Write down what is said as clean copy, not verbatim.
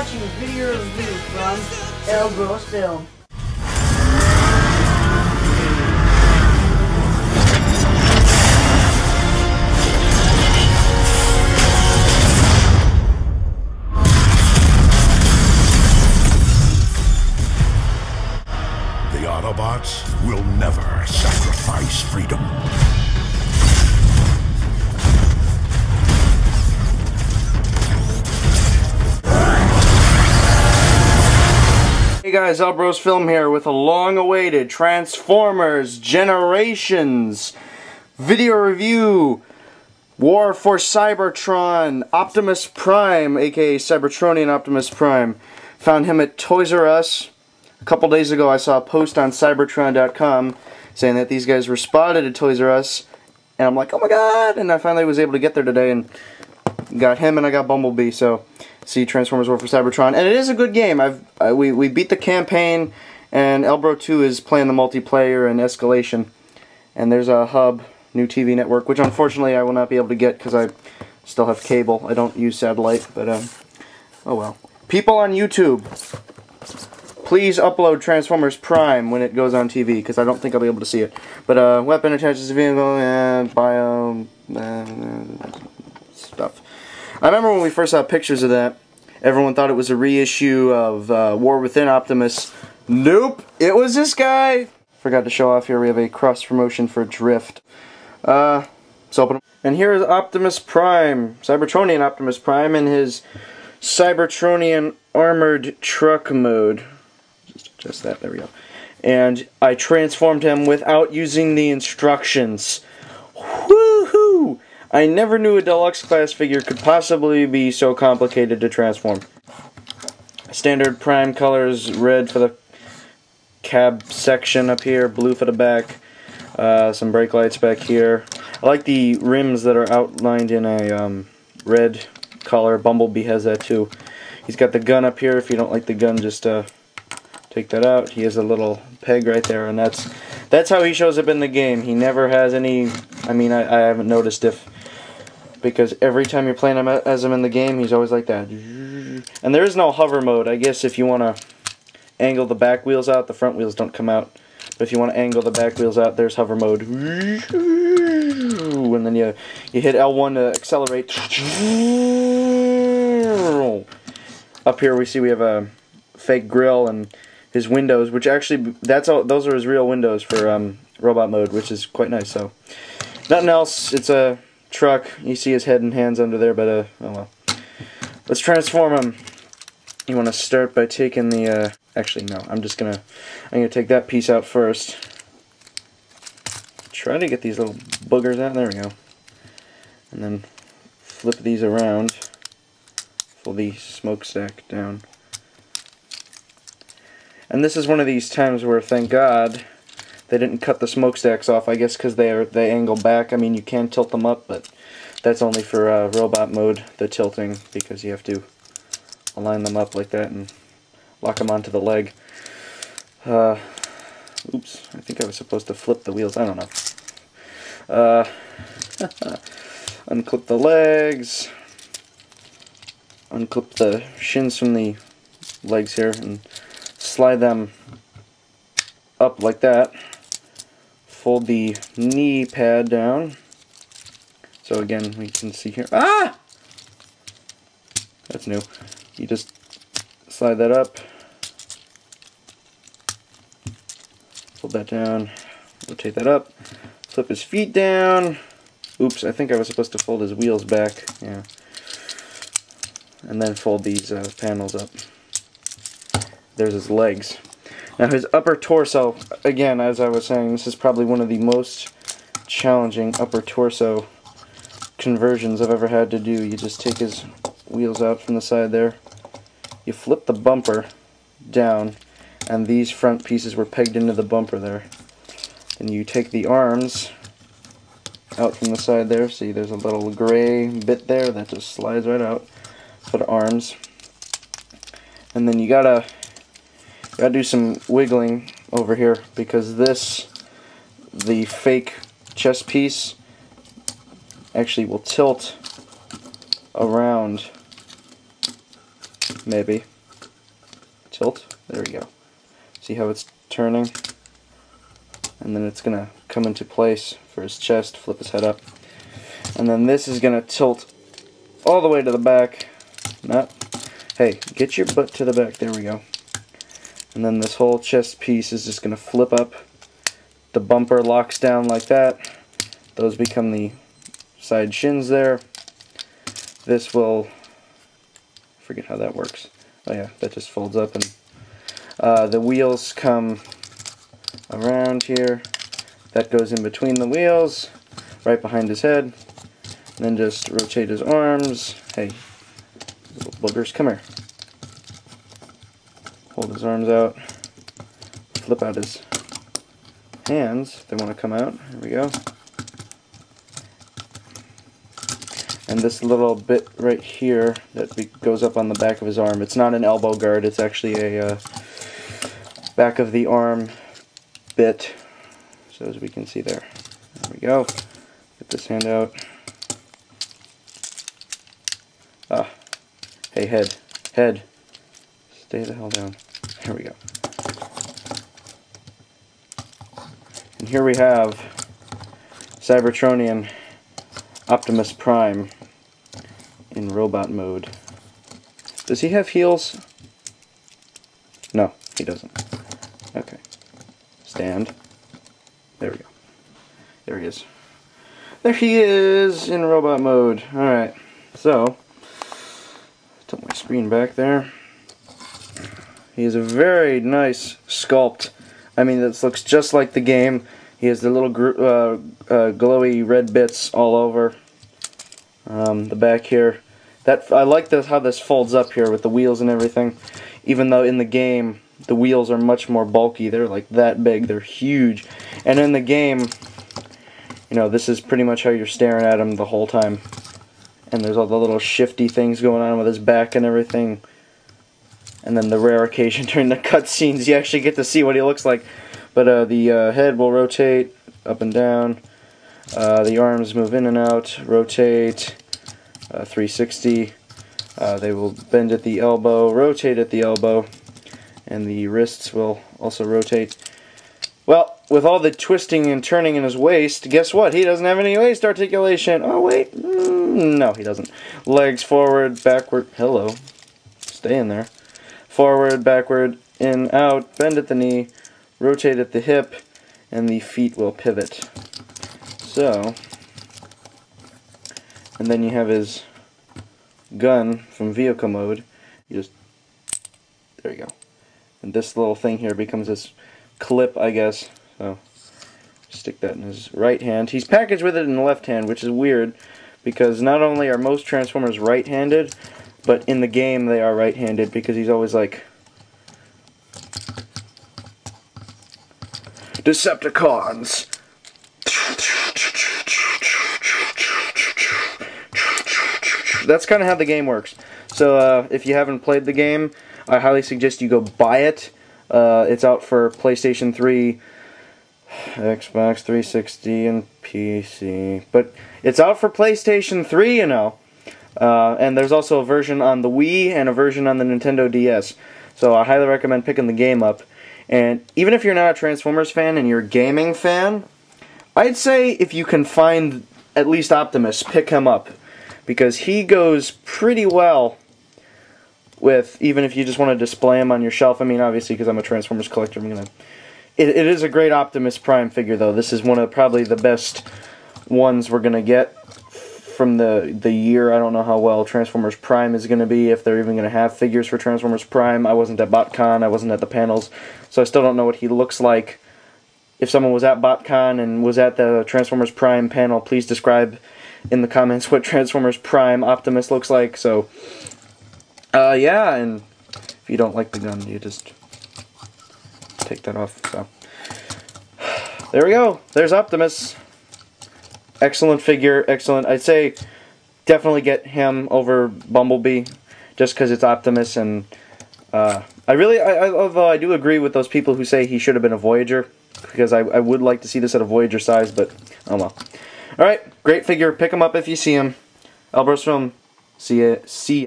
watching a video review from Elbros Film. The Autobots will never sacrifice freedom. Hey guys, Elbros Film here with a long-awaited Transformers Generations video review. War for Cybertron Optimus Prime, aka Cybertronian Optimus Prime. Found him at Toys R Us. A couple days ago I saw a post on Cybertron.com saying that these guys were spotted at Toys R Us, and I'm like, oh my god! And I finally was able to get there today and got him, and I got Bumblebee. So see Transformers War for Cybertron, and it is a good game. We beat the campaign, and Elbro 2 is playing the multiplayer and Escalation. And there's a hub, new TV network, which unfortunately I will not be able to get because I still have cable. I don't use satellite, but oh well. People on YouTube, please upload Transformers Prime when it goes on TV, because I don't think I'll be able to see it. But weapon attaches to vehicle and bio stuff. I remember when we first saw pictures of that, everyone thought it was a reissue of War Within Optimus. Nope, it was this guy. Forgot to show off here. We have a cross promotion for Drift. Let's open them. And here is Optimus Prime, Cybertronian Optimus Prime, in his Cybertronian armored truck mode. Just that, there we go. And I transformed him without using the instructions. Woohoo! I never knew a Deluxe class figure could possibly be so complicated to transform. Standard Prime colors, red for the cab section up here, blue for the back, some brake lights back here. I like the rims that are outlined in a red color. Bumblebee has that too. He's got the gun up here. If you don't like the gun, just take that out. He has a little peg right there, and that's how he shows up in the game. He never has any, I mean, I haven't noticed if, because every time you're playing him as him in the game, he's always like that. And there is no hover mode. I guess if you want to angle the back wheels out, the front wheels don't come out. But if you want to angle the back wheels out, there's hover mode. And then you hit L1 to accelerate. Up here we see we have a fake grill and his windows, which actually, those are his real windows for robot mode, which is quite nice. So nothing else. It's a truck. You see his head and hands under there, but oh well. Let's transform him. You want to start by taking the actually no, I'm gonna take that piece out first. Try to get these little boogers out. There we go. And then flip these around. Pull the smokestack down. And this is one of these times where, thank God, they didn't cut the smokestacks off. I guess because they angle back. I mean, you can tilt them up, but that's only for robot mode, the tilting, because you have to align them up like that and lock them onto the leg. Oops, I think I was supposed to flip the wheels. I don't know. Unclip the legs. Unclip the shins from the legs here and slide them up like that. Fold the knee pad down. So again, we can see here. Ah! That's new. You just slide that up. Fold that down. Rotate that up. Flip his feet down. Oops, I think I was supposed to fold his wheels back. Yeah. And then fold these panels up. There's his legs. Now his upper torso, again, as I was saying, this is probably one of the most challenging upper torso conversions I've ever had to do. You just take his wheels out from the side there. You flip the bumper down, and these front pieces were pegged into the bumper there. And you take the arms out from the side there. See, there's a little gray bit there that just slides right out for the arms. And then you gotta do some wiggling over here, because the fake chest piece actually will tilt around, maybe. tilt. There we go. See how it's turning? And then it's going to come into place for his chest, flip his head up. And then this is going to tilt all the way to the back. Hey, get your butt to the back. There we go. And then this whole chest piece is just going to flip up. The bumper locks down like that. Those become the side shins there. This will, forget how that works. Oh yeah, that just folds up, and the wheels come around here. That goes in between the wheels, right behind his head. And then just rotate his arms. Hey, little boogers, come here. Hold his arms out. Flip out his hands if they want to come out. There we go. And this little bit right here that goes up on the back of his arm, it's not an elbow guard, it's actually a back of the arm bit. So as we can see there. There we go. Get this hand out. Hey, head. Stay the hell down. Here we go. And here we have Cybertronian Optimus Prime in robot mode. Does he have heels? No, he doesn't. Okay. Stand. There we go. There he is. There he is in robot mode. Alright, so tilt my screen back there. He has a very nice sculpt. I mean, this looks just like the game. He has the little glowy red bits all over the back here. I like this, how this folds up here with the wheels and everything. Even though in the game the wheels are much more bulky, they're like that big, they're huge. And in the game, you know, this is pretty much how you're staring at him the whole time. And there's all the little shifty things going on with his back and everything. And then the rare occasion during the cutscenes you actually get to see what he looks like. But the head will rotate up and down. The arms move in and out, rotate, 360. They will bend at the elbow, rotate at the elbow, and the wrists will also rotate. Well, with all the twisting and turning in his waist, guess what? He doesn't have any waist articulation. Oh, wait. No, he doesn't. Legs forward, backward. Hello. Stay in there. Forward, backward, in, out, bend at the knee, rotate at the hip, and the feet will pivot. So, and then you have his gun from vehicle mode. You just, there you go. And this little thing here becomes this clip, I guess. So, stick that in his right hand. He's packaged with it in the left hand, which is weird, because not only are most Transformers right-handed, but in the game they are right-handed, because he's always like, Decepticons! That's kind of how the game works. So if you haven't played the game, I highly suggest you go buy it. It's out for PlayStation 3, Xbox 360, and PC. But it's out for PlayStation 3, you know. And there's also a version on the Wii and a version on the Nintendo DS. So I highly recommend picking the game up. And even if you're not a Transformers fan and you're a gaming fan, I'd say if you can find at least Optimus, pick him up. Because he goes pretty well with, even if you just want to display him on your shelf. I mean, obviously, because I'm a Transformers collector, I'm gonna. It is a great Optimus Prime figure, though. This is one of probably the best ones we're gonna get from the year. I don't know how well Transformers Prime is gonna be, if they're even gonna have figures for Transformers Prime. I wasn't at BotCon, I wasn't at the panels, so I still don't know what he looks like. If someone was at BotCon and was at the Transformers Prime panel, please describe in the comments what Transformers Prime Optimus looks like. So, yeah, and if you don't like the gun, you just take that off. So, there we go. There's Optimus. Excellent figure, excellent. I'd say definitely get him over Bumblebee, just because it's Optimus, and although I do agree with those people who say he should have been a Voyager, because I would like to see this at a Voyager size, but oh well. Alright, great figure. Pick him up if you see him. Elbros Film. See ya.